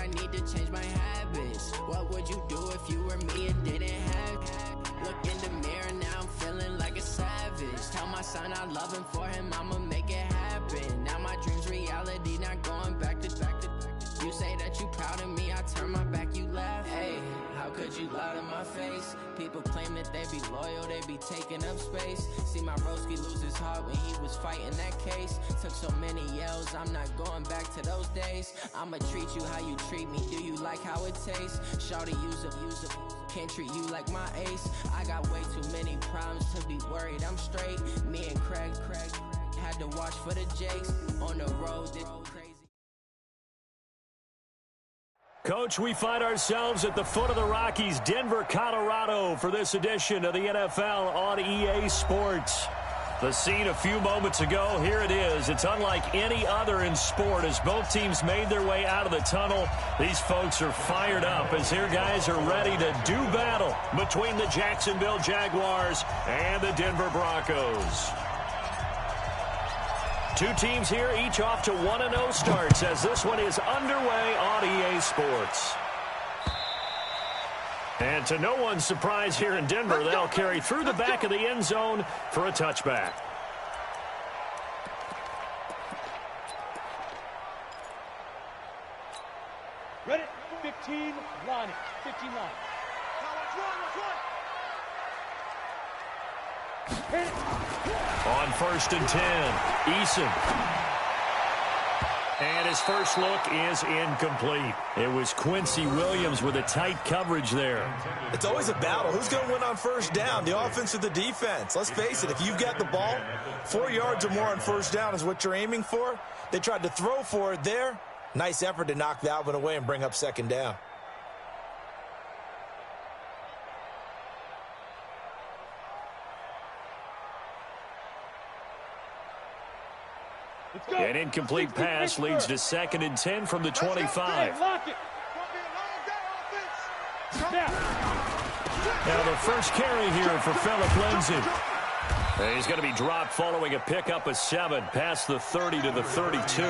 I need to change my habits. What would you do if you were me and didn't have? Look in the mirror, now I'm feeling like a savage. Tell my son I love him, for him I'ma make it happen. Now my dream's reality, not going back to. You say that you proud of me, I turn my back, you laugh. Hey, how could you lie to my face? People claim that they be loyal, they be taking up space. See my broski lose his heart when he was fighting that case. Took so many yells, I'm not going back to those days. I'ma treat you how you treat me, do you like how it tastes? Shawty, use up, can't treat you like my ace. I got way too many problems to be worried, I'm straight. Me and Craig had to watch for the Jakes. On the road, it's crazy. Coach, we find ourselves at the foot of the Rockies, Denver, Colorado, for this edition of the NFL on EA Sports. The scene a few moments ago, here it is. It's unlike any other in sport as both teams made their way out of the tunnel. These folks are fired up as their guys are ready to do battle between the Jacksonville Jaguars and the Denver Broncos. Two teams here, each off to 1-0 starts as this one is underway on EA Sports. And to no one's surprise here in Denver, they'll carry through the back of the end zone for a touchback. Ready? 15 line. 15 line. On 1st and 10, Eason. And his first look is incomplete. It was Quincy Williams with a tight coverage there. It's always a battle. Who's going to win on first down, the offense or the defense? Let's face it, if you've got the ball, 4 yards or more on first down is what you're aiming for. They tried to throw for it there. Nice effort to knock that one away and bring up second down. An incomplete pass leads to 2nd and 10 from the 25. Now the first carry here for Phillip Lindsay. He's going to be dropped following a pickup of 7 past the 30 to the 32.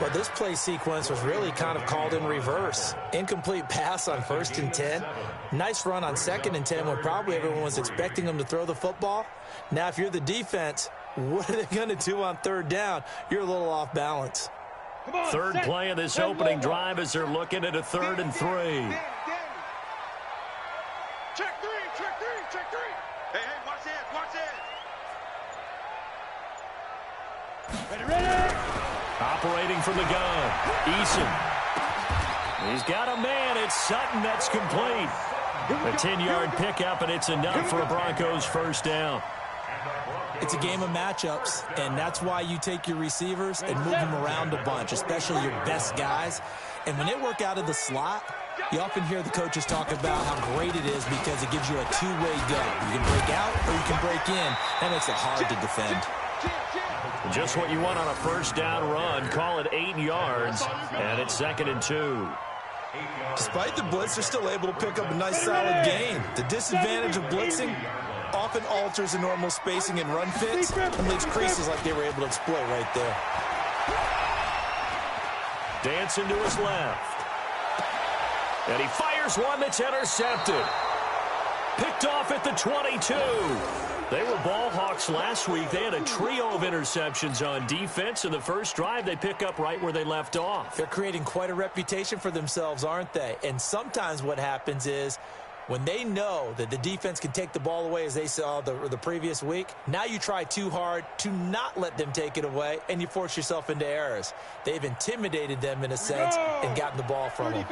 Well, this play sequence was really kind of called in reverse. Incomplete pass on 1st and 10. Nice run on 2nd and 10 when probably everyone was expecting them to throw the football. Now, if you're the defense, what are they going to do on 3rd down? You're a little off balance. Third play of this opening drive as they're looking at a 3rd and 3. Check 3. Hey, watch it. Ready. Operating from the gun, Eason. He's got a man. It's Sutton. That's complete. A 10-yard pickup, and it's enough for a Broncos first down. It's a game of matchups, and that's why you take your receivers and move them around a bunch, especially your best guys. And when they work out of the slot, you often hear the coaches talk about how great it is because it gives you a two-way go. You can break out or you can break in. That makes it hard to defend. Just what you want on a first down run. Call it 8 yards, and it's 2nd and 2. Despite the blitz, they're still able to pick up a nice solid gain. The disadvantage of blitzing often alters the normal spacing and run fits and leaves creases like they were able to exploit right there. Dancing to his left. And he fires one that's intercepted. Picked off at the 22. They were ball hawks last week. They had a trio of interceptions on defense. In the first drive, they pick up right where they left off. They're creating quite a reputation for themselves, aren't they? And sometimes what happens is when they know that the defense can take the ball away, as they saw the previous week, now you try too hard to not let them take it away, and you force yourself into errors. They've intimidated them in a sense and gotten the ball from them.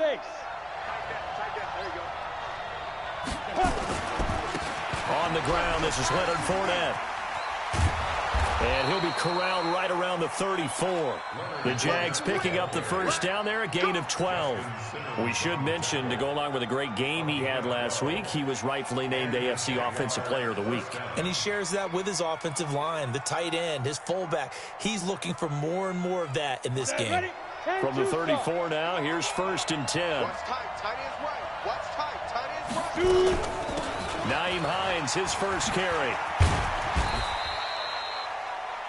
On the ground, this is Leonard Fournette. And he'll be corralled right around the 34. The Jags picking up the first down there, a gain of 12. We should mention, to go along with a great game he had last week, he was rightfully named AFC Offensive Player of the Week. And he shares that with his offensive line, the tight end, his fullback. He's looking for more and more of that in this game. From the 34 now, here's 1st and 10. What's tight? Tight end's right. What's tight? Tight end's right. Nyheim Hines, his first carry.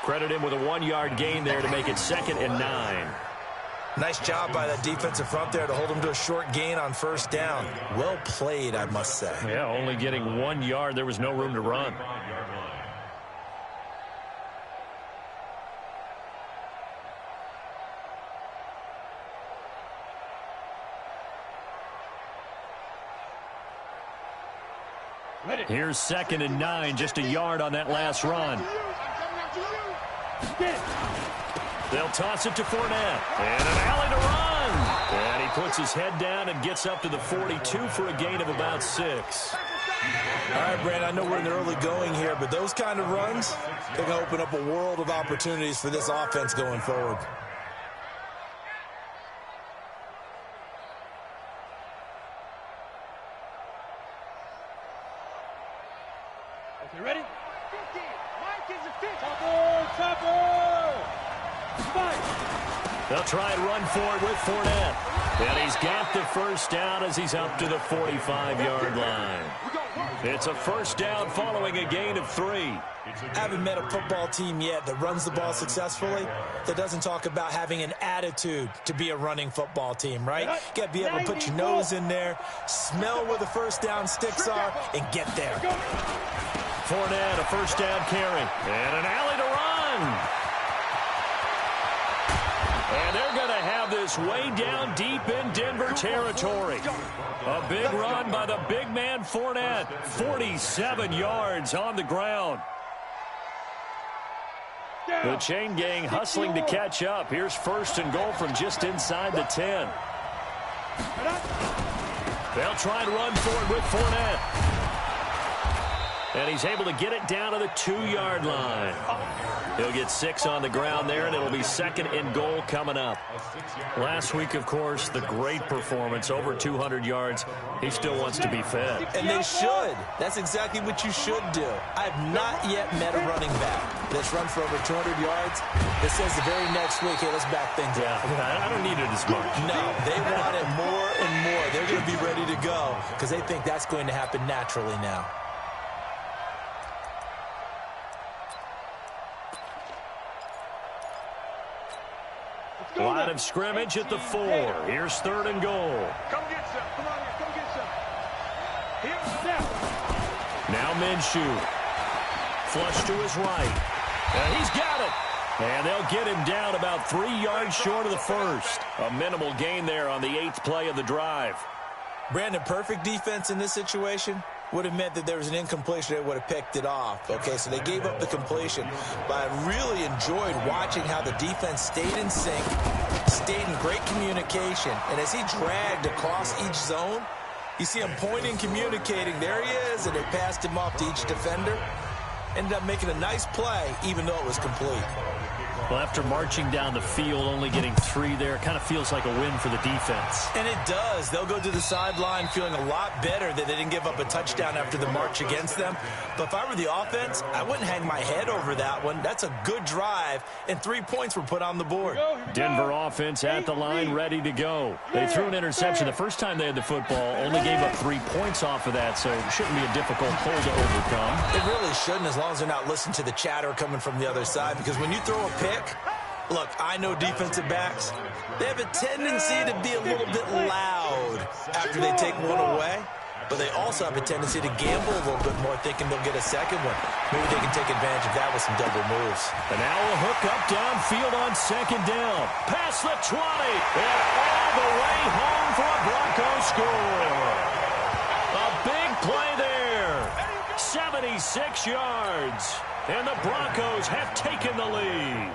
Credit him with a 1-yard gain there to make it 2nd and 9. Nice job by that defensive front there to hold him to a short gain on first down. Well played, I must say. Yeah, only getting 1 yard. There was no room to run. Here's 2nd and 9, just a yard on that last run. They'll toss it to Fournette. And an alley to run. And he puts his head down and gets up to the 42 for a gain of about 6. All right, Brandon, I know we're in the early going here, but those kind of runs, they're going to open up a world of opportunities for this offense going forward. Okay, ready? 50. Mike is a 50. Chopper! They'll try and run for it with Fournette. And he's got the first down as he's up to the 45-yard line. It's a first down following a gain of 3. I haven't met a football team yet that runs the ball successfully that doesn't talk about having an attitude to be a running football team, right? You got to be able to put your nose in there, smell where the first down sticks are, and get there. Fournette, a first down carry. And an alley to run. And they're going to have this way down deep in Denver territory. A big run by the big man Fournette. 47 yards on the ground. The chain gang hustling to catch up. Here's 1st and goal from just inside the 10. They'll try and run for it with Fournette. And he's able to get it down to the 2-yard line. He'll get 6 on the ground there, and it'll be 2nd and goal coming up. Last week, of course, the great performance, over 200 yards. He still wants to be fed. And they should. That's exactly what you should do. I've not yet met a running back that's run for over 200 yards that says the very next week, hey, let's back things up. I don't need it as much. No, they want it more and more. They're going to be ready to go because they think that's going to happen naturally now. Line of scrimmage at the 4. Here's 3rd and goal. Come get some. Come on here. Come get some. Here's Snap. Now Minshew. Flush to his right. And he's got it. And they'll get him down about 3 yards short of the first. A minimal gain there on the 8th play of the drive. Brandon, perfect defense in this situation would have meant that there was an incompletion. They would have picked it off. Okay, so they gave up the completion. But I really enjoyed watching how the defense stayed in sync, stayed in great communication. And as he dragged across each zone, you see him pointing, communicating. There he is, and they passed him off to each defender. Ended up making a nice play, even though it was complete. Well, after marching down the field, only getting 3 there, kind of feels like a win for the defense. And it does. They'll go to the sideline feeling a lot better that they didn't give up a touchdown after the march against them. But if I were the offense, I wouldn't hang my head over that one. That's a good drive, and 3 points were put on the board. Denver offense at the line, ready to go. They threw an interception the first time they had the football, only gave up 3 points off of that, so it shouldn't be a difficult hole to overcome. It really shouldn't, as long as they're not listening to the chatter coming from the other side, because when you throw a pick, look, I know defensive backs, they have a tendency to be a little bit loud after they take one away, but they also have a tendency to gamble a little bit more, thinking they'll get a second one. Maybe they can take advantage of that with some double moves. And now a hook up downfield on 2nd down. Past the 20, and all the way home for a Broncos score. A big play there. 76 yards. And the Broncos have taken the lead.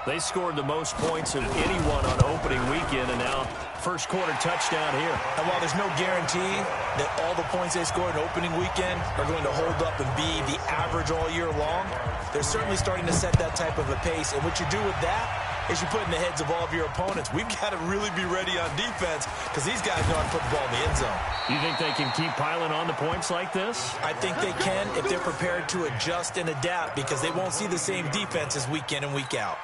They scored the most points of anyone on opening weekend, and now first quarter touchdown here. And while there's no guarantee that all the points they scored in opening weekend are going to hold up and be the average all year long, they're certainly starting to set that type of a pace. And what you do with that is you put in the heads of all of your opponents, we've got to really be ready on defense because these guys know how to put the ball in the end zone. You think they can keep piling on the points like this? I think they can if they're prepared to adjust and adapt, because they won't see the same defenses week in and week out.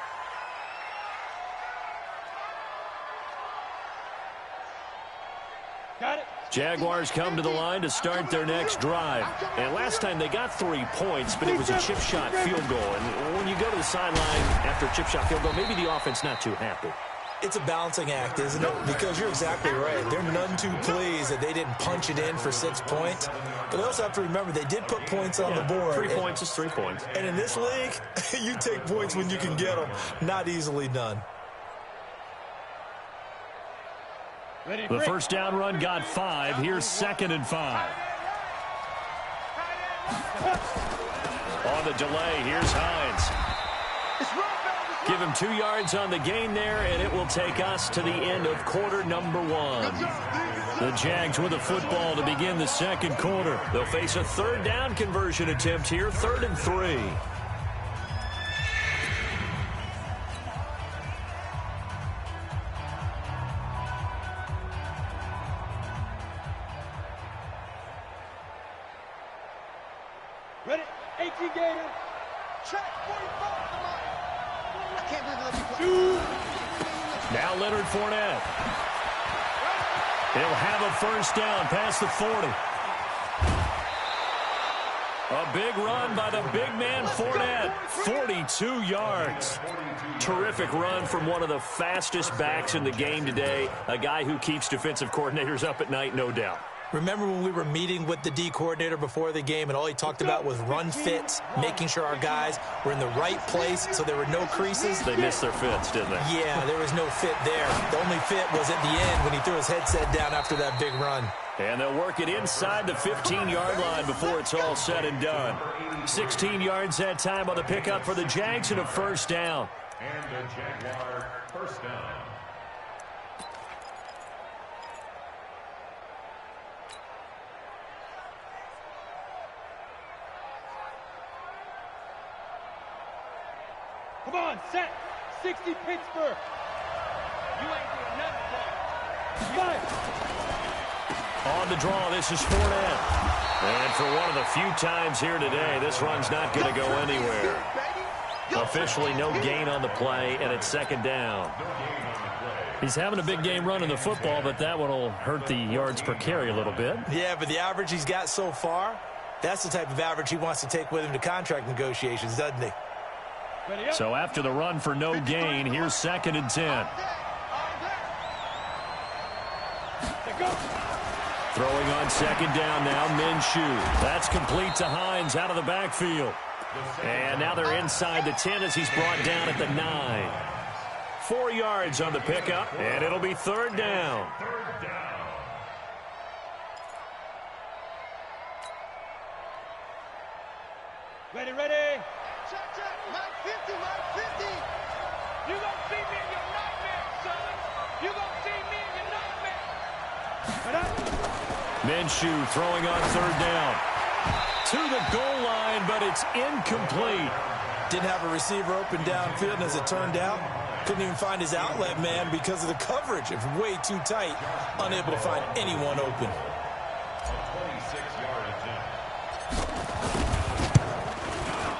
Got it. Jaguars come to the line to start their next drive. And last time they got 3 points, but it was a chip shot field goal. And when you go to the sideline after a chip shot field goal, maybe the offense not too happy. It's a balancing act, isn't it? Because you're exactly right. They're none too pleased that they didn't punch it in for 6 points. But they also have to remember they did put points on the board. 3 points is 3 points. And in this league, you take points when you can get them. Not easily done. The first down run got 5. Here's 2nd and 5. On the delay, here's Hines. Give him 2 yards on the gain there, and it will take us to the end of quarter number 1. The Jags with the football to begin the second quarter. They'll face a third down conversion attempt here, 3rd and 3. Ready? 18 Gator. Check. 44 on the line. I can't believe it. Now Leonard Fournette. He'll have a first down past the 40. A big run by the big man Fournette. 42 yards. Terrific run from one of the fastest backs in the game today. A guy who keeps defensive coordinators up at night, no doubt. Remember when we were meeting with the D coordinator before the game and all he talked about was run fits, making sure our guys were in the right place so there were no creases? They missed their fits, didn't they? Yeah, there was no fit there. The only fit was at the end when he threw his headset down after that big run. And they'll work it inside the 15-yard line before it's all said and done. 16 yards that time on the pickup for the Jags and a first down. And the Jaguar first down. Come on, set. 60 Pittsburgh. You ain't doing nothing. Fight. On the draw, this is Fournette. And for one of the few times here today, this run's not going to go anywhere. Officially no gain on the play, and it's 2nd down. He's having a big game running the football, but that one will hurt the yards per carry a little bit. Yeah, but the average he's got so far, that's the type of average he wants to take with him to contract negotiations, doesn't he? So after the run for no gain, here's 2nd and 10. Throwing on 2nd down now, Minshew. That's complete to Hines out of the backfield. And now they're inside the 10 as he's brought down at the 9. 4 yards on the pickup, and it'll be 3rd down. Ready, ready. Check. Mike 50, Mike 50. You gonna see me in your nightmare, son. You gonna see me in your nightmare. Minshew throwing on 3rd down. To the goal line, but it's incomplete. Didn't have a receiver open downfield, and as it turned out, couldn't even find his outlet man because of the coverage. It was way too tight, unable to find anyone open.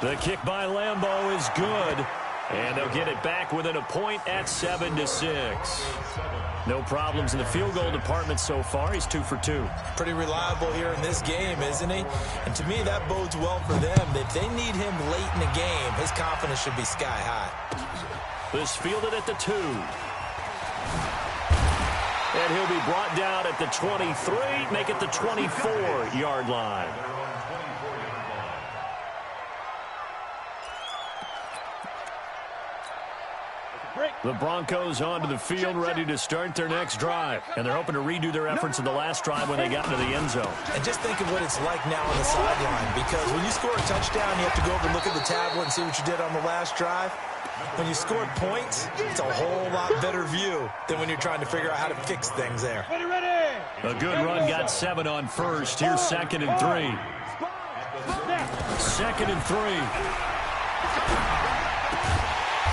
The kick by Lambeau is good, and they'll get it back within a point at 7-6. No problems in the field goal department so far. He's 2 for 2. Pretty reliable here in this game, isn't he? And to me, that bodes well for them. If they need him late in the game, his confidence should be sky high. This fielded at the 2. And he'll be brought down at the 23, make it the 24-yard line. The Broncos onto the field, ready to start their next drive. And they're hoping to redo their efforts in the last drive when they got into the end zone. And just think of what it's like now on the sideline, because when you score a touchdown, you have to go over and look at the tablet and see what you did on the last drive. When you scored points, it's a whole lot better view than when you're trying to figure out how to fix things there. Ready, ready. A good run got 7 on first. Here's 2nd and 3. 2nd and 3.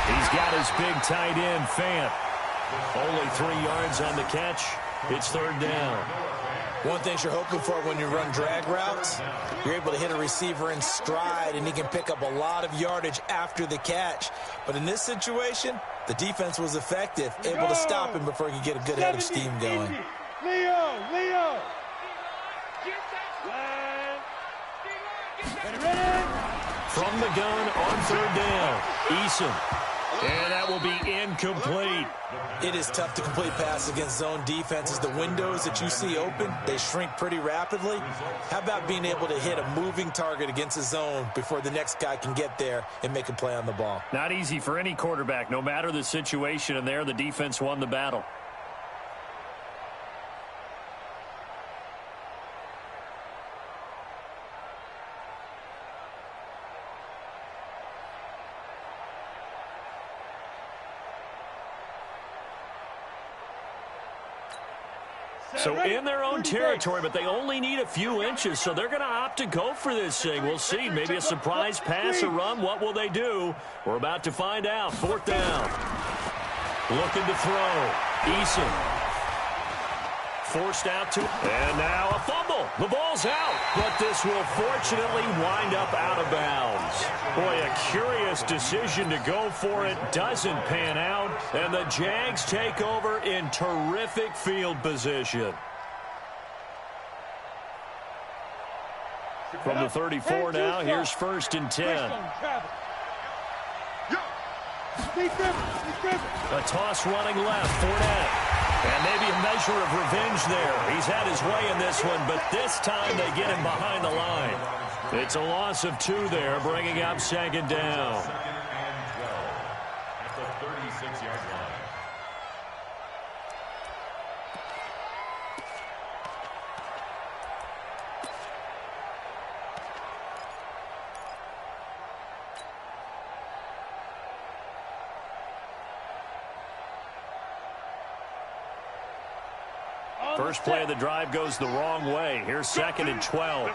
He's got his big tight end, Fant. Only 3 yards on the catch. It's 3rd down. One thing you're hoping for when you run drag routes, you're able to hit a receiver in stride, and he can pick up a lot of yardage after the catch. But in this situation, the defense was effective, able to stop him before he could get a good head of steam going. Leo. From the gun on 3rd down, Eason. And that will be incomplete. It is tough to complete passes against zone defenses. The windows that you see open, they shrink pretty rapidly. How about being able to hit a moving target against a zone before the next guy can get there and make a play on the ball? Not easy for any quarterback, no matter the situation, and there the defense won the battle. So in their own territory, but they only need a few inches, so they're going to opt to go for this thing. We'll see. Maybe a surprise pass or run. What will they do? We're about to find out. 4th down. Looking to throw. Eason. Forced out to, and now a fumble. The ball's out, but this will fortunately wind up out of bounds. Boy, a curious decision to go for it. Doesn't pan out, and the Jags take over in terrific field position. From the 34 now, here's 1st and 10. A toss running left, Fournette. And maybe a measure of revenge there. He's had his way in this one, but this time they get him behind the line. It's a loss of 2 there, bringing up 2nd down. At the 36-yard line. First play of the drive goes the wrong way. Here's 2nd and 12.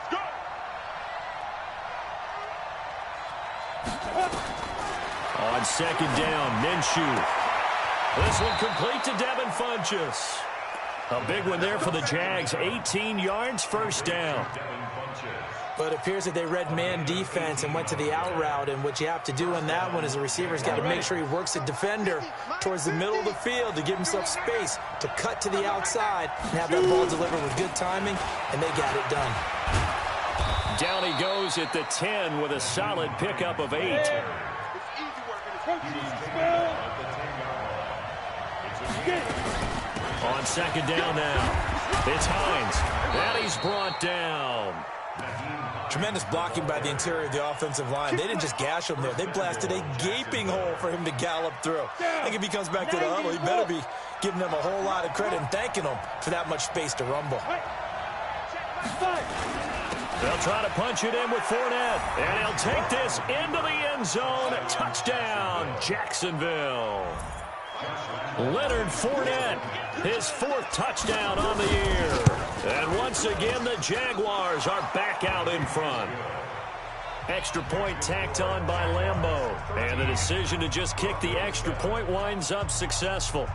On 2nd down, Minshew. This one complete to Devin Funchess. A big one there for the Jags. 18 yards, 1st down. But it appears that they read man defense and went to the out route, and what you have to do on that one is the receiver's got to make sure he works the defender towards the middle of the field to give himself space to cut to the outside and have that ball delivered with good timing, and they got it done. Down he goes at the 10 with a solid pickup of 8. On 2nd down now, it's Hines, and he's brought down. Tremendous blocking by the interior of the offensive line. They didn't just gash him there. They blasted a gaping hole for him to gallop through. I think if he comes back to the huddle, he better be giving them a whole lot of credit and thanking them for that much space to rumble. They'll try to punch it in with Fournette, and he'll take this into the end zone. Touchdown, Jacksonville. Leonard Fournette, his 4th touchdown on the year. And once again, the Jaguars are back out in front. Extra point tacked on by Lambeau. And the decision to just kick the extra point winds up successful.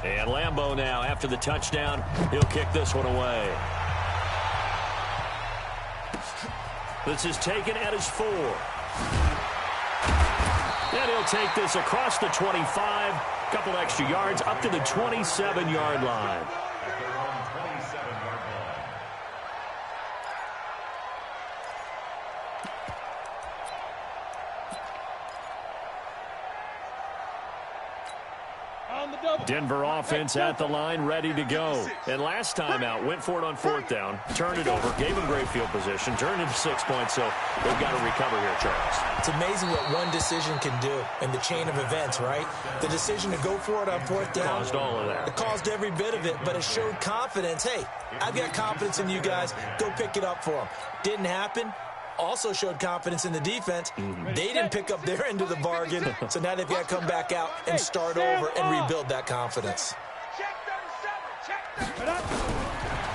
And Lambeau now, after the touchdown, he'll kick this one away. This is taken at his 4. And he'll take this across the 25, couple extra yards, up to the 27-yard line. Denver offense at the line, ready to go. And last time out, went for it on 4th down, turned it over, gave him great field position, turned into 6 points, so they've got to recover here, Charles. It's amazing what one decision can do in the chain of events, right? The decision to go for it on 4th down. Caused all of that. It caused every bit of it, but it showed confidence. Hey, I've got confidence in you guys. Go pick it up for them. Didn't happen. Also showed confidence in the defense. They didn't pick up their end of the bargain, so now they've got to come back out and start over and rebuild that confidence.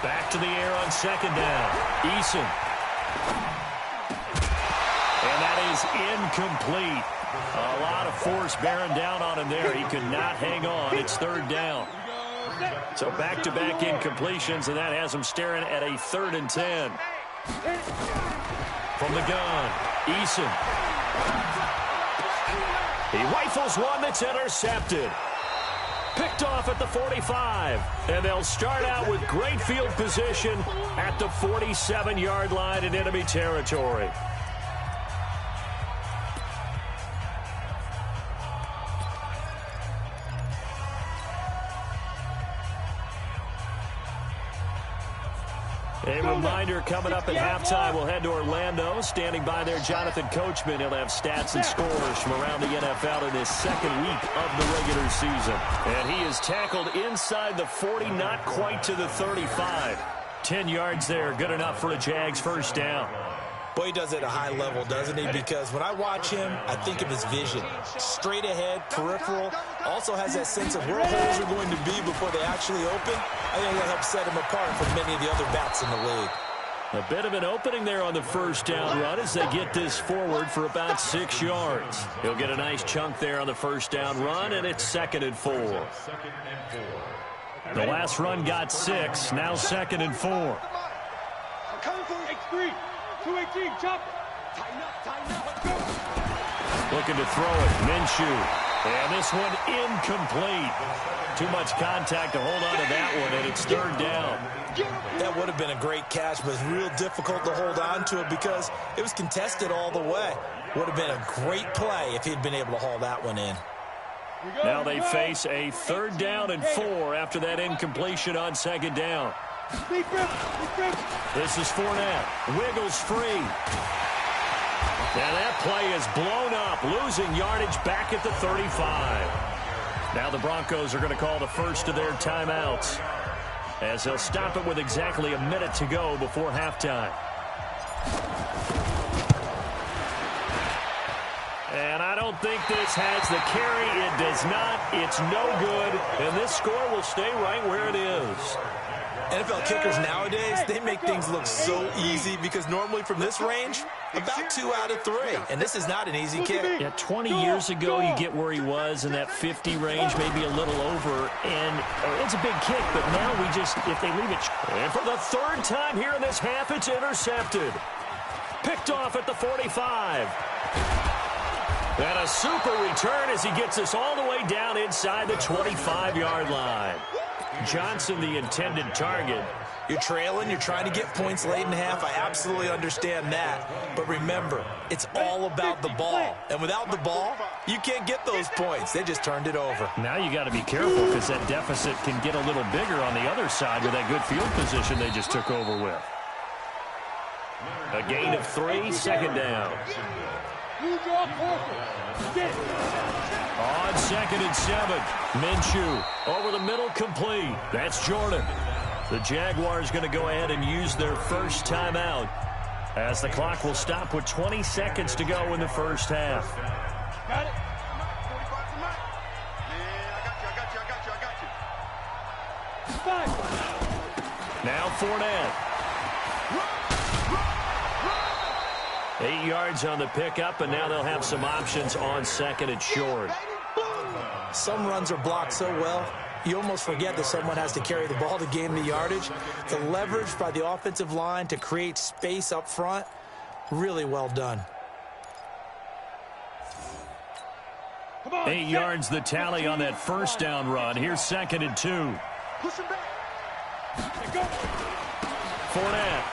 Back to the air on 2nd down. Eason. And that is incomplete. A lot of force bearing down on him there. He could not hang on. It's 3rd down. So back-to-back incompletions, and that has him staring at a 3rd and 10. From the gun, Eason. He rifles one that's intercepted. Picked off at the 45. And they'll start out with great field position at the 47-yard line in enemy territory. A reminder coming up at halftime, we'll head to Orlando. Standing by there, Jonathan Coachman. He'll have stats and scores from around the NFL in his second week of the regular season. And he is tackled inside the 40, not quite to the 35. 10 yards there, good enough for a Jags first down. Boy, he does it at a high level, doesn't he? Because when I watch him, I think of his vision. Straight ahead, peripheral. Also has that sense of where holes are going to be before they actually open. I think that helps set him apart from many of the other backs in the league. A bit of an opening there on the first down run as they get this forward for about 6 yards. He'll get a nice chunk there on the first down run, and it's 2nd and 4. The last run got 6, now 2nd and 4. I'm coming for X3. 218, chop. Tighten up, let's go. Looking to throw it, Minshew. And this one incomplete. Too much contact to hold on to that one, and it's 3rd down. That would have been a great catch, but it's real difficult to hold on to it because it was contested all the way. Would have been a great play if he'd been able to haul that one in. Now they face a 3rd down and 4 after that incompletion on 2nd down. This is Fournette. Wiggles free. And that play is blown up, losing yardage back at the 35. Now the Broncos are going to call the first of their timeouts, as they'll stop it with exactly a minute to go before halftime. And I don't think this has the carry. It does not. It's no good. And this score will stay right where it is. NFL kickers nowadays, they make things look so easy because normally from this range, about 2 out of 3. And this is not an easy kick. Yeah, 20 years ago, you get where he was in that 50 range, maybe a little over. And it's a big kick, but now we just, if they leave it. And for the 3rd time here in this half, it's intercepted. Picked off at the 45. And a super return as he gets us all the way down inside the 25-yard line. Johnson, the intended target. You're trailing, you're trying to get points late in half. I absolutely understand that. But remember, it's all about the ball. And without the ball, you can't get those points. They just turned it over. Now you got to be careful because that deficit can get a little bigger on the other side with that good field position they just took over with. A gain of 3, 2nd down. On 2nd and 7, Minshew over the middle, complete. That's Jordan. The Jaguars going to go ahead and use their first timeout as the clock will stop with 20 seconds to go in the first half. Got it. Now Fournette. 8 yards on the pickup, and now they'll have some options on 2nd and short. Some runs are blocked so well, you almost forget that someone has to carry the ball to gain the yardage. The leverage by the offensive line to create space up front, really well done. 8 yards the tally on that first down run. Here's 2nd and 2. Fournette.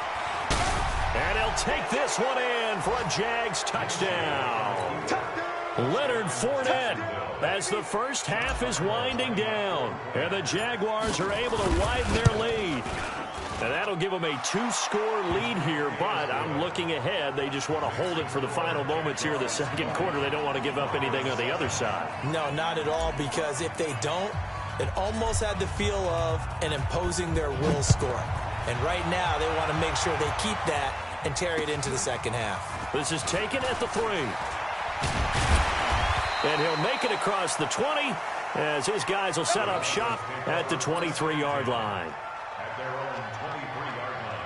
And he'll take this one in for a Jags touchdown. Leonard Fournette, as the first half is winding down. And the Jaguars are able to widen their lead. And that'll give them a 2-score lead here, but I'm looking ahead. They just want to hold it for the final moments here in the second quarter. They don't want to give up anything on the other side. No, not at all, because if they don't, it almost had the feel of an imposing their will score. And right now, they want to make sure they keep that and carry it into the second half. This is taken at the 3. And he'll make it across the 20 as his guys will set up shop at the 23-yard line. At their own 23-yard line.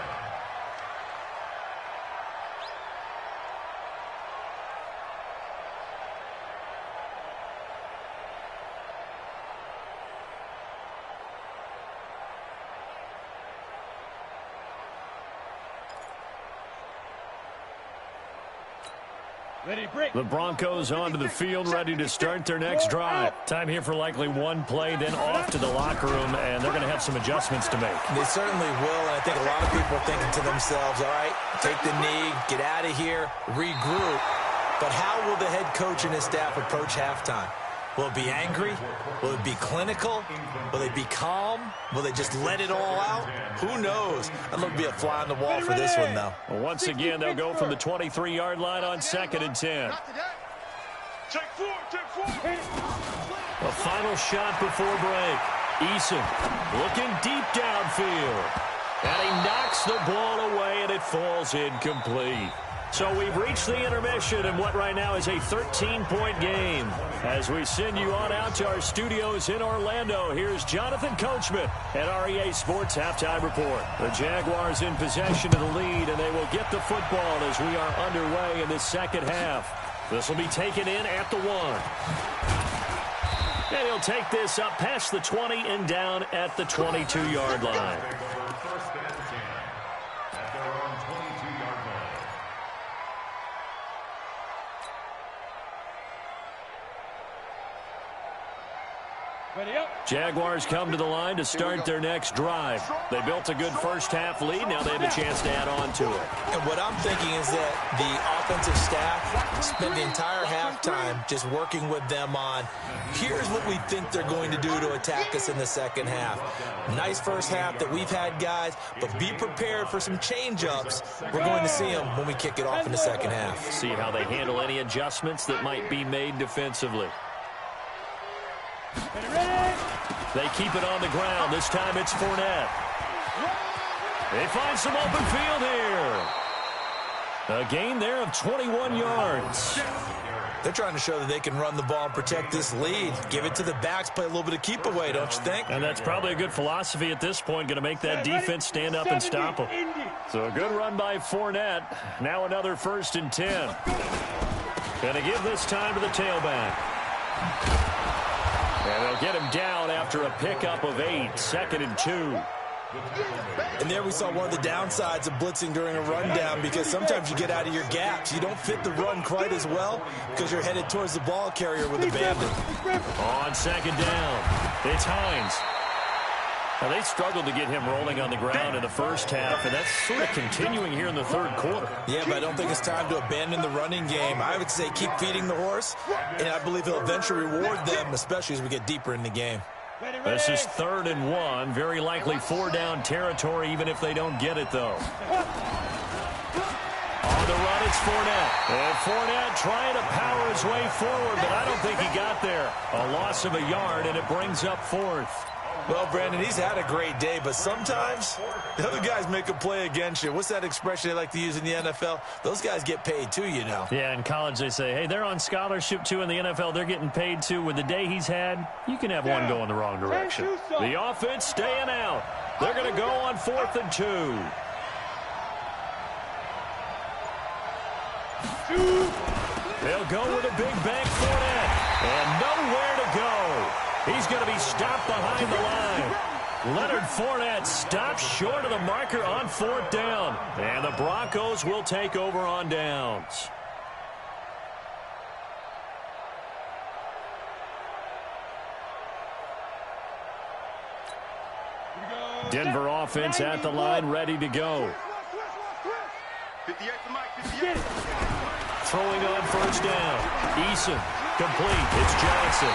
The Broncos onto the field, ready to start their next drive. Time here for likely one play, then off to the locker room, and they're going to have some adjustments to make. They certainly will, and I think a lot of people are thinking to themselves, all right, take the knee, get out of here, regroup. But how will the head coach and his staff approach halftime? Will it be angry? Will it be clinical? Will they be calm? Will they just let it all out? Who knows? I'd love to be a fly on the wall for this one, though. Well, once again, they'll go from the 23-yard line on 2nd and 10. Take four. A final shot before break. Eason looking deep downfield. And he knocks the ball away, and it falls incomplete. So we've reached the intermission in what right now is a 13-point game. As we send you on out to our studios in Orlando, here's Jonathan Coachman at REA Sports Halftime Report. The Jaguars in possession of the lead, and they will get the football as we are underway in the second half. This will be taken in at the 1. And he'll take this up past the 20 and down at the 22-yard line. Jaguars come to the line to start their next drive. They built a good first-half lead. Now they have a chance to add on to it. And what I'm thinking is that the offensive staff spent the entire halftime just working with them on, here's what we think they're going to do to attack us in the second half. Nice first half that we've had, guys, but be prepared for some change-ups. We're going to see them when we kick it off in the second half. See how they handle any adjustments that might be made defensively. They keep it on the ground. This time it's Fournette. They find some open field here. A gain there of 21 yards. They're trying to show that they can run the ball and protect this lead. Give it to the backs, play a little bit of keep away, don't you think? And that's probably a good philosophy at this point, going to make that defense stand up and stop them. So a good run by Fournette. Now another 1st and 10. Going to give this time to the tailback. And they'll get him down after a pickup of 8, 2nd and 2. And there we saw one of the downsides of blitzing during a rundown, because sometimes you get out of your gaps. You don't fit the run quite as well because you're headed towards the ball carrier with a bandit. On 2nd down, it's Hines. Now, they struggled to get him rolling on the ground in the first half, and that's sort of continuing here in the third quarter. Yeah, but I don't think it's time to abandon the running game. I would say keep feeding the horse, and I believe he'll eventually reward them, especially as we get deeper in the game. This is 3rd and 1, very likely 4-down territory, even if they don't get it, though. On the run, it's Fournette. And Fournette trying to power his way forward, but I don't think he got there. A loss of a yard, and it brings up 4th. Well, Brandon, he's had a great day, but sometimes the other guys make a play against you. What's that expression they like to use in the NFL? Those guys get paid too, you know. Yeah, in college they say, hey, they're on scholarship too. In the NFL, they're getting paid too. With the day he's had, you can have one go in the wrong direction. The offense staying out. They're going to go on 4th and 2. They'll go with a big bank Fournette. And nowhere to go. He's going to be stopped behind the line. Leonard Fournette stopped short of the marker on 4th down. And the Broncos will take over on downs. Denver offense at the line, ready to go. Throwing on 1st down. Eason complete. It's Johnson.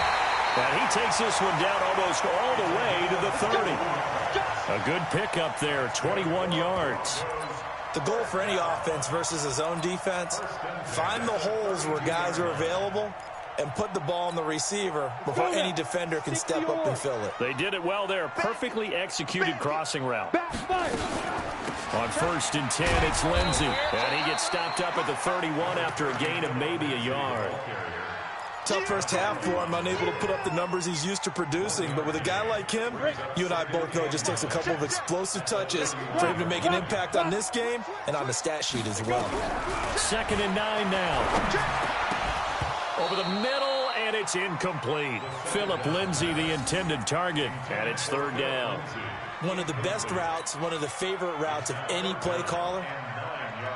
And he takes this one down almost all the way to the 30. A good pickup there, 21 yards. The goal for any offense versus a zone defense, find the holes where guys are available and put the ball on the receiver before any defender can step up and fill it. They did it well there. Perfectly executed crossing route. On 1st and 10, it's Lindsey. And he gets stopped up at the 31 after a gain of maybe a yard. Tough first half for him, unable to put up the numbers he's used to producing. But with a guy like him, you and I both know it just takes a couple of explosive touches for him to make an impact on this game and on the stat sheet as well. 2nd and 9 now. Over the middle, and it's incomplete. Phillip Lindsay, the intended target, and it's 3rd down. One of the best routes, one of the favorite routes of any play caller.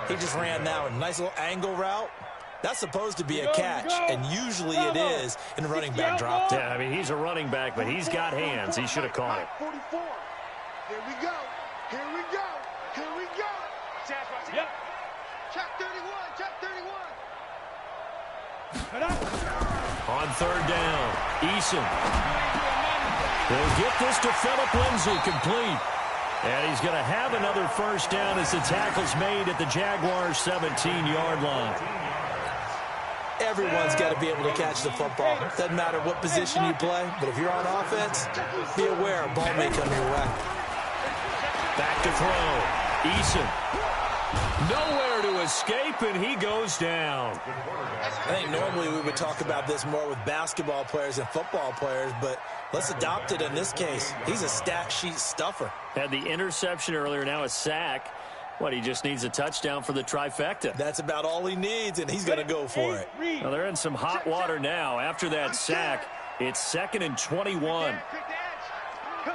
He just ran now a nice little angle route. That's supposed to be a catch, and usually it is in running back drop. Yeah, I mean, he's a running back, but he's got hands. He should have caught it. 44. Here we go. Here we go. Here we go. Yep. Check 31. Check 31. On third down, Eason will get this to Phillip Lindsay, complete. And he's going to have another first down as the tackle's made at the Jaguars' 17-yard line. Everyone's got to be able to catch the football. Doesn't matter what position you play, but if you're on offense, be aware a ball may come your way. Back to throw. Eason. Nowhere to escape, and he goes down. I think normally we would talk about this more with basketball players and football players, but let's adopt it in this case. He's a stat sheet stuffer. Had the interception earlier, now a sack. What, he just needs a touchdown for the trifecta. That's about all he needs, and he's going to go for it. Well, they're in some hot water now. After that sack, it's 2nd and 21. Go.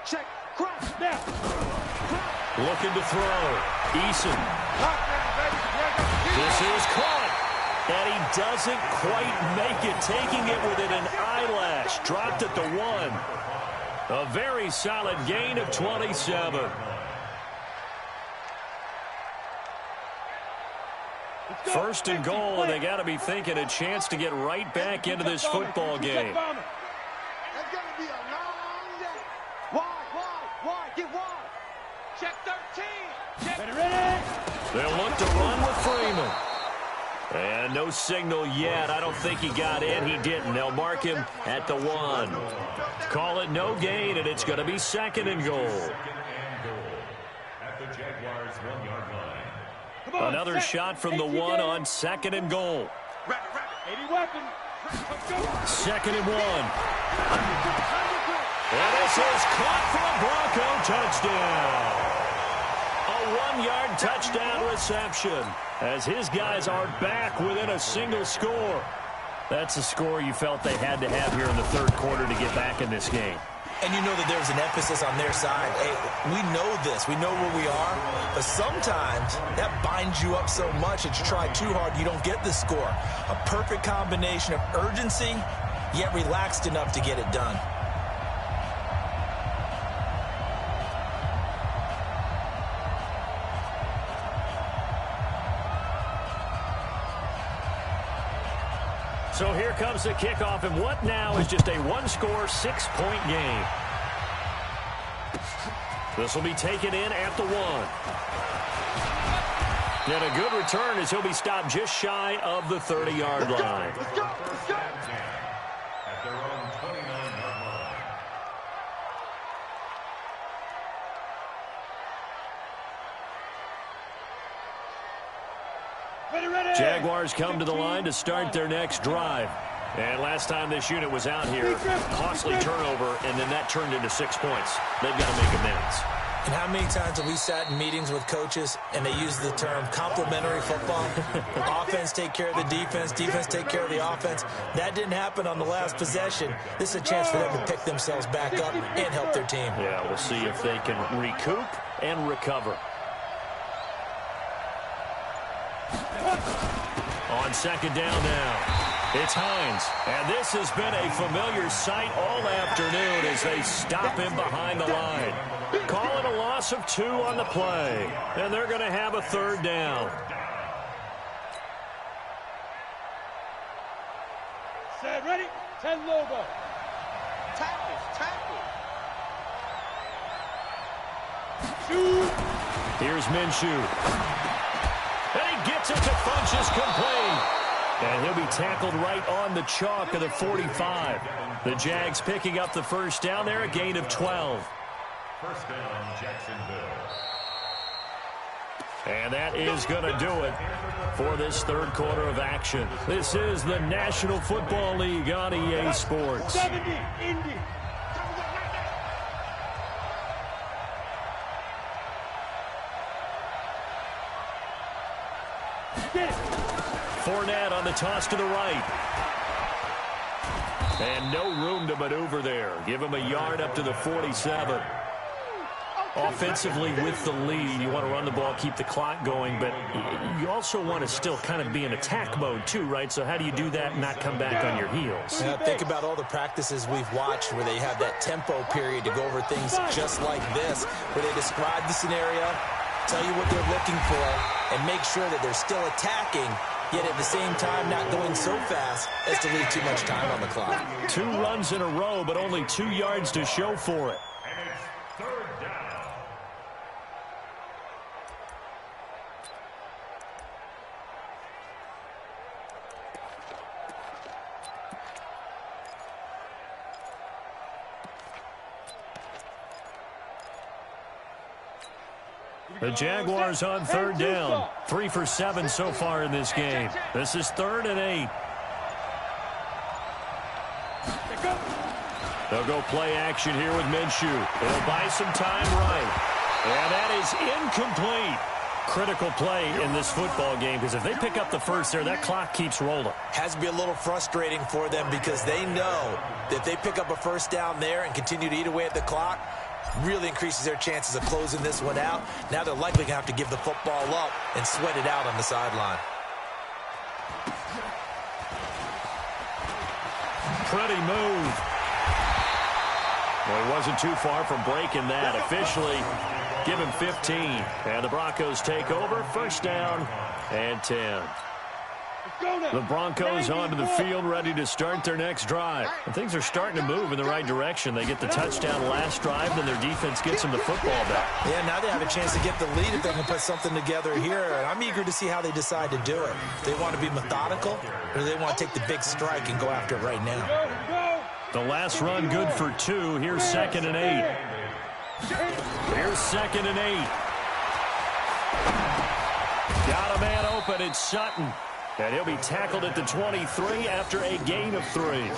Check. Cross. Now. Looking to throw. Eason. This is caught. And he doesn't quite make it, taking it within an eyelash. Dropped at the 1. A very solid gain of 27. First and goal, and they got to be thinking a chance to get right back into this football game. That's going to be a long day. Wide. Get wide. Check 13. Check. Ready. They'll look to run with Freeman. And no signal yet. I don't think he got in. He didn't. They'll mark him at the 1. Call it no gain, and it's going to be 2nd and goal. At the Jaguars' 1-yard line. Another shot from the 1 on 2nd and goal. 80 weapon. 2nd and 1. And this is caught for a Bronco touchdown. A 1-yard touchdown reception as his guys are back within a single score. That's a score you felt they had to have here in the third quarter to get back in this game. And you know that there's an emphasis on their side. Hey, we know this. We know where we are. But sometimes that binds you up so much that you try too hard, you don't get the score. A perfect combination of urgency, yet relaxed enough to get it done. So here comes the kickoff, and what now is just a one-score, 6-point game. This will be taken in at the 1. And a good return as he'll be stopped just shy of the 30-yard line. Let's go. At their own 29-yard line. Ready. Jaguars come to the line to start their next drive. And last time this unit was out here, costly turnover, and then that turned into 6 points. They've got to make amends. And how many times have we sat in meetings with coaches and they use the term complementary football? Offense take care of the defense, defense take care of the offense. That didn't happen on the last possession. This is a chance for them to pick themselves back up and help their team. Yeah, we'll see if they can recoup and recover. On 2nd down now. It's Hines, and this has been a familiar sight all afternoon as they stop him behind the line. Call it a loss of 2 on the play, and they're going to have a 3rd down. Set, ready. 10 logo. Tackle. Shoot. Here's Minshew. And he gets it to Funchess complete. And he'll be tackled right on the chalk of the 45. The Jags picking up the first down there, a gain of 12. First down, Jacksonville. And that is going to do it for this third quarter of action. This is the National Football League on EA Sports. 70, Indy. Fournette on the toss to the right. And no room to maneuver there. Give him a yard up to the 47. Offensively with the lead, you want to run the ball, keep the clock going, but you also want to still kind of be in attack mode too, right? So how do you do that and not come back on your heels? Yeah, think about all the practices we've watched where they have that tempo period to go over things just like this, where they describe the scenario, tell you what they're looking for, and make sure that they're still attacking, yet at the same time not going so fast as to leave too much time on the clock. 2 runs in a row, but only 2 yards to show for it. And it's third down. The Jaguars on third down. 3 for 7 so far in this game. This is 3rd and 8. They'll go play action here with Minshew. They'll buy some time right. And that is incomplete. Critical play in this football game, because if they pick up the first there, that clock keeps rolling. Has to be a little frustrating for them because they know that if they pick up a first down there and continue to eat away at the clock, really increases their chances of closing this one out. Now they're likely going to have to give the football up and sweat it out on the sideline. Pretty move. Well, he wasn't too far from breaking that. Officially, give him 15. And the Broncos take over. First down and 10. The Broncos onto the field, ready to start their next drive. And things are starting to move in the right direction. They get the touchdown last drive, then their defense gets them the football back. Yeah, now they have a chance to get the lead if they can put something together here. And I'm eager to see how they decide to do it. They want to be methodical, or do they want to take the big strike and go after it right now? The last run good for 2. Here's 2nd and 8. Here's 2nd and 8. Got a man open. It's Sutton. And he'll be tackled at the 23 after a gain of 3.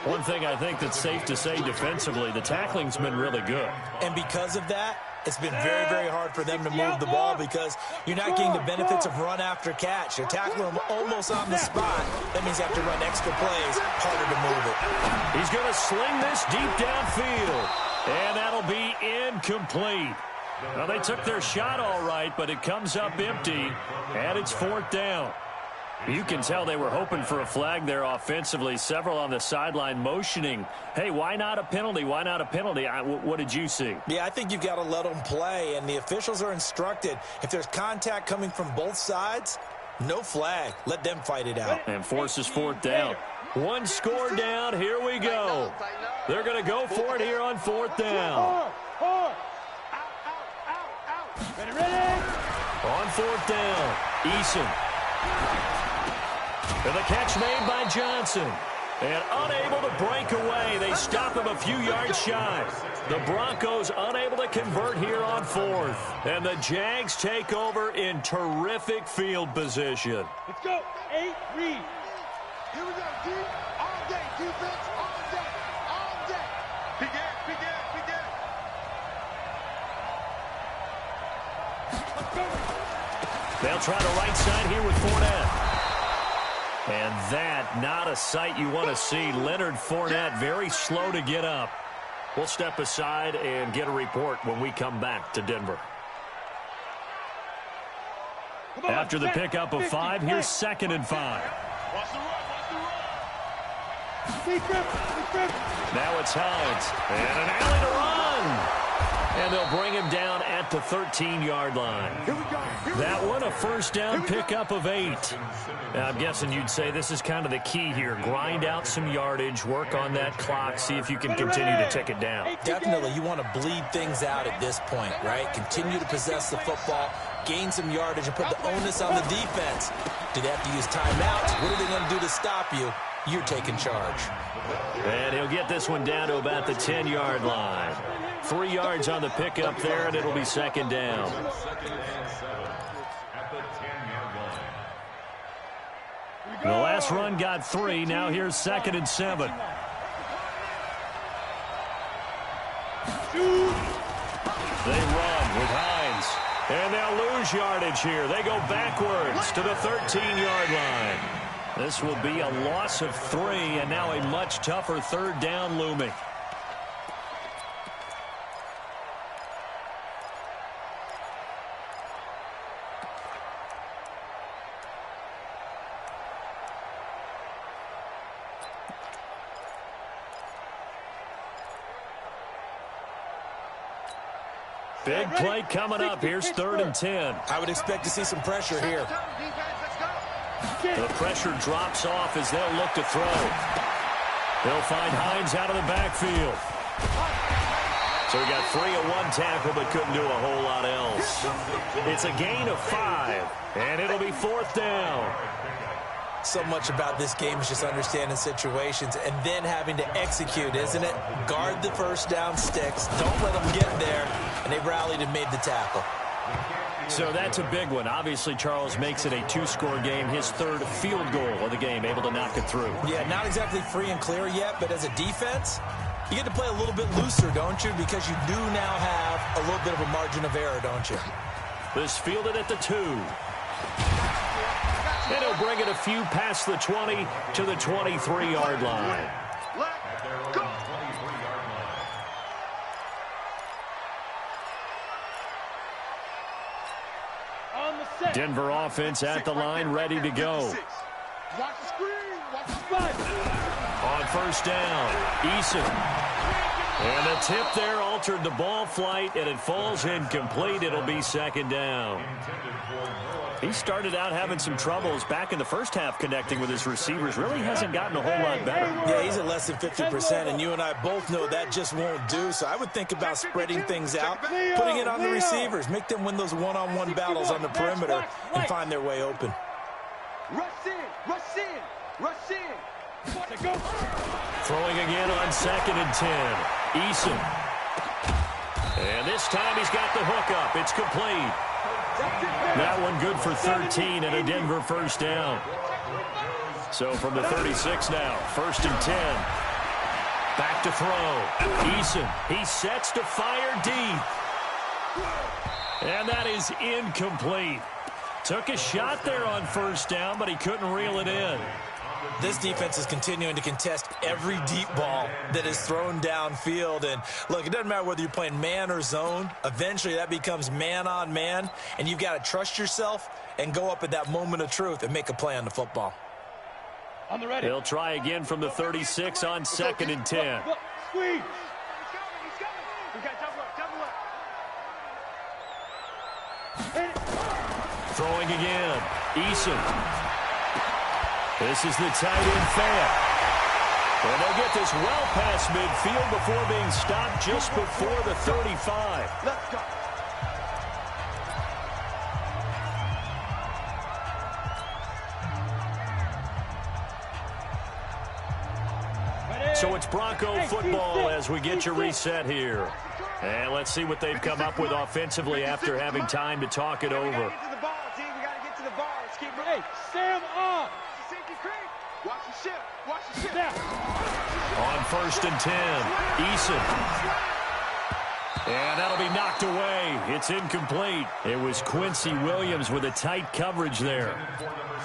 One thing I think that's safe to say defensively, the tackling's been really good. And because of that, it's been very, very hard for them to move the ball because you're not getting the benefits of run after catch. You're tackling them almost on the spot. That means you have to run extra plays, harder to move it. He's going to sling this deep downfield. And that'll be incomplete. Well, they took their shot all right, but it comes up empty, and it's 4th down. You can tell they were hoping for a flag there offensively. Several on the sideline motioning, hey, why not a penalty? Why not a penalty? What did you see? Yeah, I think you've got to let them play, and the officials are instructed. If there's contact coming from both sides, no flag. Let them fight it out. And forces 4th down. 1 score down. Here we go. They're going to go for it here on 4th down. On 4th down, Eason. And the catch made by Johnson. And unable to break away. They stop him a few yards shy. The Broncos unable to convert here on 4th. And the Jags take over in terrific field position. Let's go. 8, read. Here we go, deep. All day, defense, all day, all day. Begin. They'll try the right side here with Fournette. And that, not a sight you want to see. Leonard Fournette very slow to get up. We'll step aside and get a report when we come back to Denver. After the pickup of 5, here's 2nd and 5. Now it's Hines. And an alley to run. And they'll bring him down at the 13-yard line. That one, a first down pickup of 8. Now, I'm guessing you'd say this is kind of the key here. Grind out some yardage, work on that clock, see if you can continue to tick it down. Definitely, you want to bleed things out at this point, right? Continue to possess the football, gain some yardage, and put the onus on the defense. Do they have to use timeouts? What are they going to do to stop you? You're taking charge. And he'll get this one down to about the 10-yard line. 3 yards on the pickup there, and it'll be 2nd down. The last run got 3. Now here's 2nd and 7. They run with Hines. And they'll lose yardage here. They go backwards to the 13-yard line. This will be a loss of 3, and now a much tougher 3rd down looming. Big play coming up. Here's 3rd and 10. I would expect to see some pressure here. The pressure drops off as they'll look to throw. They'll find Hines out of the backfield. So he got 3 on 1 tackle, but couldn't do a whole lot else. It's a gain of 5, and it'll be 4th down. So much about this game is just understanding situations and then having to execute, isn't it? Guard the first down sticks. Don't let them get there. And they rallied and made the tackle. So that's a big one. Obviously, Charles makes it a 2-score game. His 3rd field goal of the game, able to knock it through. Yeah, not exactly free and clear yet, but as a defense, you get to play a little bit looser, don't you? Because you do now have a little bit of a margin of error, don't you? This fielded at the 2. And he'll bring it a few past the 20 to the 23-yard line. Let go. Denver offense at the line, ready to go. Watch the screen. Watch the spot. On 1st down, Eason. And the tip there altered the ball flight, and it falls incomplete. It'll be 2nd down. He started out having some troubles back in the first half connecting with his receivers. Really hasn't gotten a whole lot better. Yeah, he's at less than 50%, and you and I both know that just won't do. So I would think about spreading things out, putting it on the receivers, make them win those one-on-one battles on the perimeter and find their way open. Rush in. Rush in. Rush in. Throwing again on 2nd and 10. Eason. And this time he's got the hook up. It's complete. That one good for 13 and a Denver 1st down. So from the 36 now, 1st and 10. Back to throw. Eason, he sets to fire deep. And that is incomplete. Took a shot there on 1st down, but he couldn't reel it in. This defense is continuing to contest every deep ball that is thrown downfield. And, look, it doesn't matter whether you're playing man or zone. Eventually, that becomes man-on-man, and you've got to trust yourself and go up at that moment of truth and make a play on the football. They'll try again from the 36 on 2nd and 10. Squeeze. Throwing again. Eason. This is the tight end fan. And they'll get this well past midfield before being stopped just before the 35. Let's go. So it's Bronco football as we get you reset here. And let's see what they've come up with offensively after having time to talk it over. We got to get to the ball, T. We got to get to the ball. Let's keep it. Hey, Sam up. Watch the ship. Watch the ship. On 1st and 10, Eason. And that'll be knocked away. It's incomplete. It was Quincy Williams with a tight coverage there.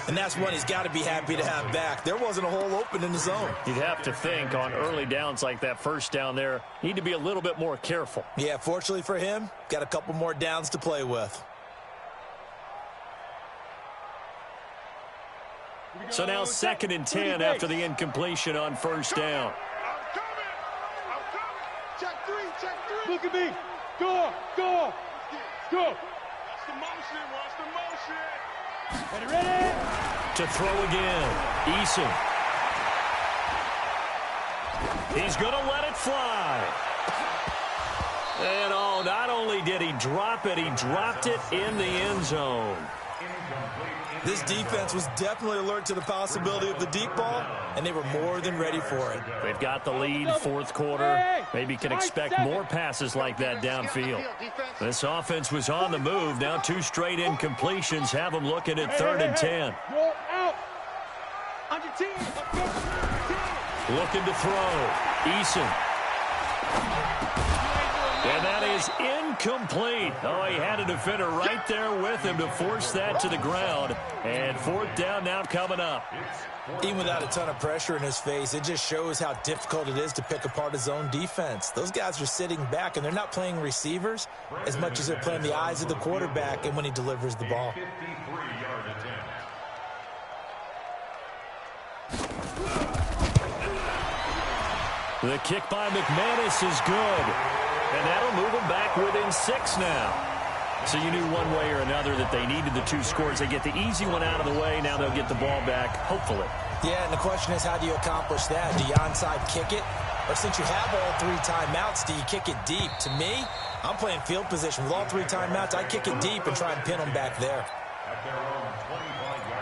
And that's one he's got to be happy to have back. There wasn't a hole open in the zone. You'd have to think on early downs like that 1st down there, need to be a little bit more careful. Yeah, fortunately for him, got a couple more downs to play with. So now 2nd and 10 after the incompletion on 1st down. I'm coming. Check three. Look at me. Go. Go. Watch the motion. Watch the motion. Ready. To throw again. Eason. He's going to let it fly. And oh, not only did he drop it, he dropped it in the end zone. This defense was definitely alert to the possibility of the deep ball, and they were more than ready for it. They've got the lead, 4th quarter. Maybe can expect more passes like that downfield. This offense was on the move. Now 2 straight incompletions have them looking at 3rd and 10. Go out. Under 10. Looking to throw. Eason. And that is incomplete. Oh, he had a defender right there with him to force that to the ground. And 4th down now coming up. Even without a ton of pressure in his face, it just shows how difficult it is to pick apart his own defense. Those guys are sitting back, and they're not playing receivers as much as they're playing the eyes of the quarterback and when he delivers the ball. The kick by McManus is good. And that'll move them back within 6 now. So you knew one way or another that they needed the 2 scores. They get the easy one out of the way. Now they'll get the ball back, hopefully. Yeah, and the question is, how do you accomplish that? Do you onside kick it? Or since you have all 3 timeouts, do you kick it deep? To me, I'm playing field position. With all 3 timeouts, I kick it deep and try and pin them back there. At their own 25-yard line.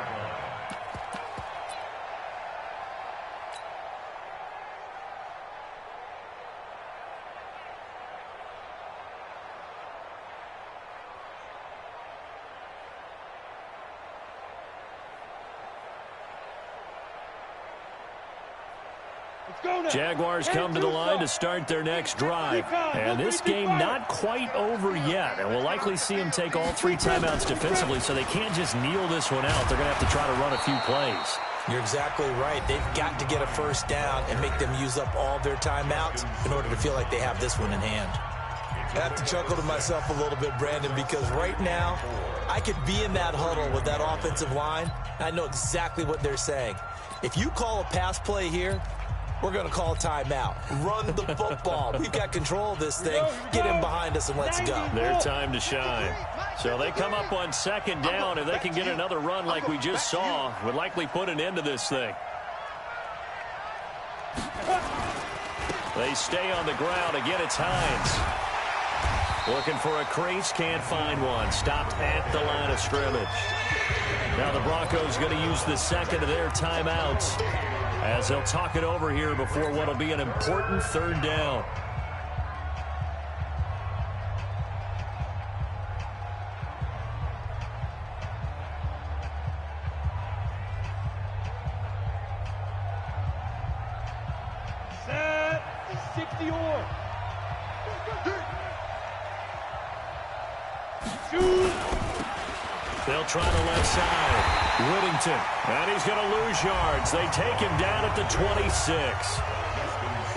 Jaguars come to the line to start their next drive. And this game not quite over yet. And we'll likely see them take all 3 timeouts defensively, so they can't just kneel this one out. They're going to have to try to run a few plays. You're exactly right. They've got to get a first down and make them use up all their timeouts in order to feel like they have this one in hand. I have to chuckle to myself a little bit, Brandon, because right now I could be in that huddle with that offensive line, and I know exactly what they're saying. If you call a pass play here, we're going to call a timeout. Run the football. We've got control of this thing. Get in behind us and let's go. Their time to shine. So they come up on 2nd down. If they can get another run like we just saw, would likely put an end to this thing. They stay on the ground. Again, it's Hines. Looking for a crease, can't find one. Stopped at the line of scrimmage. Now the Broncos going to use the 2nd of their timeouts as they'll talk it over here before what will be an important 3rd down. Set. 60 or. Shoot. They'll try the left side. Whittington, and he's going to lose yards. They take him down at the 26.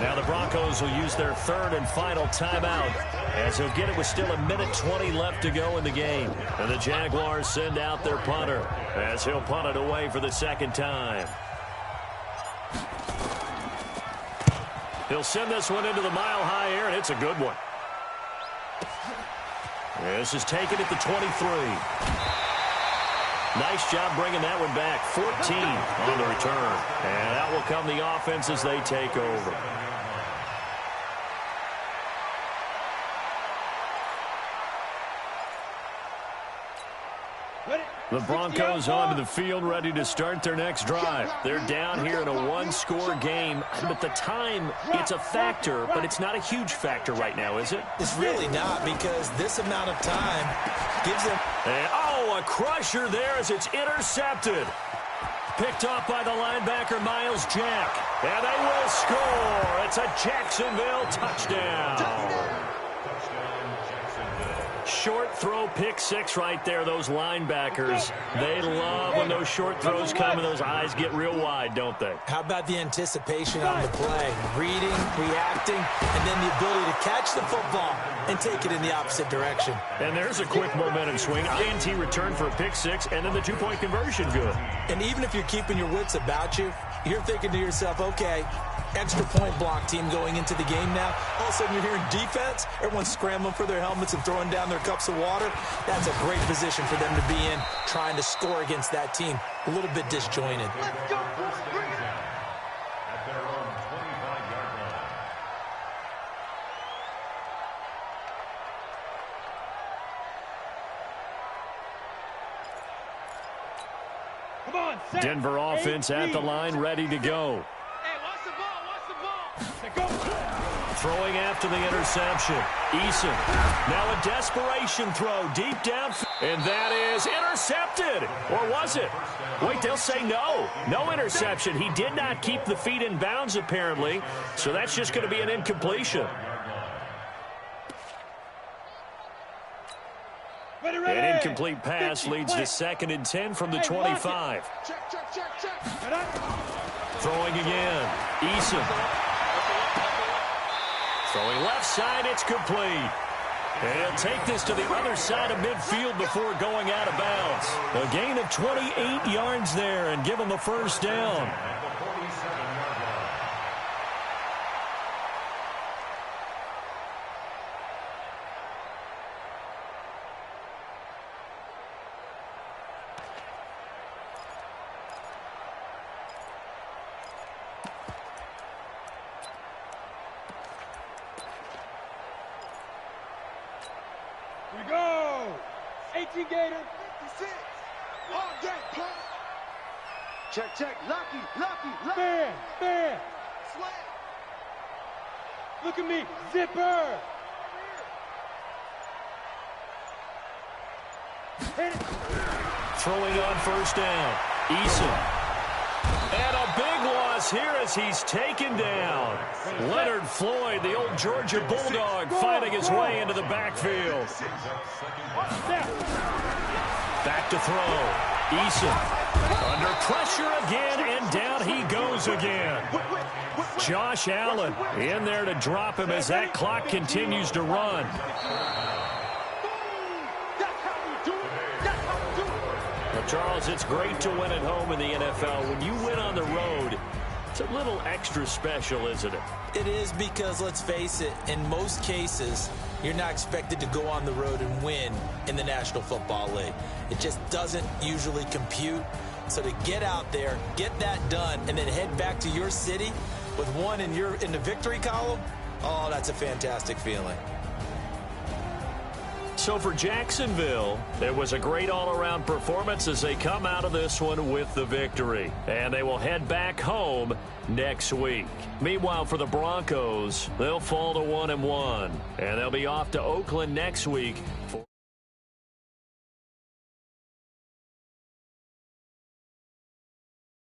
Now the Broncos will use their 3rd and final timeout as he'll get it with still 1:20 left to go in the game. And the Jaguars send out their punter as he'll punt it away for the 2nd time. He'll send this one into the mile-high air, and it's a good one. This is taken at the 23. Nice job bringing that one back. 14 on the return. And out will come the offense as they take over. The Broncos onto the field, ready to start their next drive. They're down here in a 1-score game, but the time, it's a factor, but it's not a huge factor right now, is it? It's really not, because this amount of time gives them... And, a crusher there as it's intercepted. Picked off by the linebacker, Miles Jack. And they will score. It's a Jacksonville touchdown. Short throw, pick 6 right there. Those linebackers, they love when those short throws come and those eyes get real wide, don't they? How about the anticipation on the play? Reading, reacting, and then the ability to catch the football and take it in the opposite direction. And there's a quick momentum swing. INT return for a pick 6, and then the 2-point conversion good. And even if you're keeping your wits about you, you're thinking to yourself, okay, extra point block team going into the game now. All of a sudden you're hearing defense. Everyone's scrambling for their helmets and throwing down their cups of water. That's a great position for them to be in, trying to score against that team. A little bit disjointed. Let's go. At their own 25-yard line. Come on, set. Denver offense at the line, ready to go. Hey, watch the ball, watch the ball. Hey, go. Throwing after the interception. Eason. Now a desperation throw deep down. And that is intercepted. Or was it? Wait, they'll say no. No interception. He did not keep the feet in bounds, apparently. So that's just going to be an incompletion. An incomplete pass leads to 2nd and 10 from the 25. Throwing again. Eason. Throwing left side, it's complete. And he'll take this to the other side of midfield before going out of bounds. A gain of 28 yards there and give him a first down. we go. 18 Gator. 56. All day, punt. Check, check. Lucky. Fair. Sweat. Look at me. Zipper. Hit it. Throwing on first down. Eason. And a big loss here as he's taken down. Leonard Floyd, the old Georgia Bulldog, fighting his way into the backfield. Back to throw. Eason. Under pressure again, and down he goes again. Josh Allen in there to drop him as that clock continues to run. Well, Charles, it's great to win at home in the NFL. When you win on the road, it's a little extra special, isn't it? It is because, let's face it, in most cases, you're not expected to go on the road and win in the National Football League. It just doesn't usually compute. So to get out there, get that done, and then head back to your city with one in the victory column, oh, that's a fantastic feeling. So for Jacksonville, it was a great all-around performance as they come out of this one with the victory. And they will head back home next week. Meanwhile, for the Broncos, they'll fall to 1-1. And they'll be off to Oakland next week.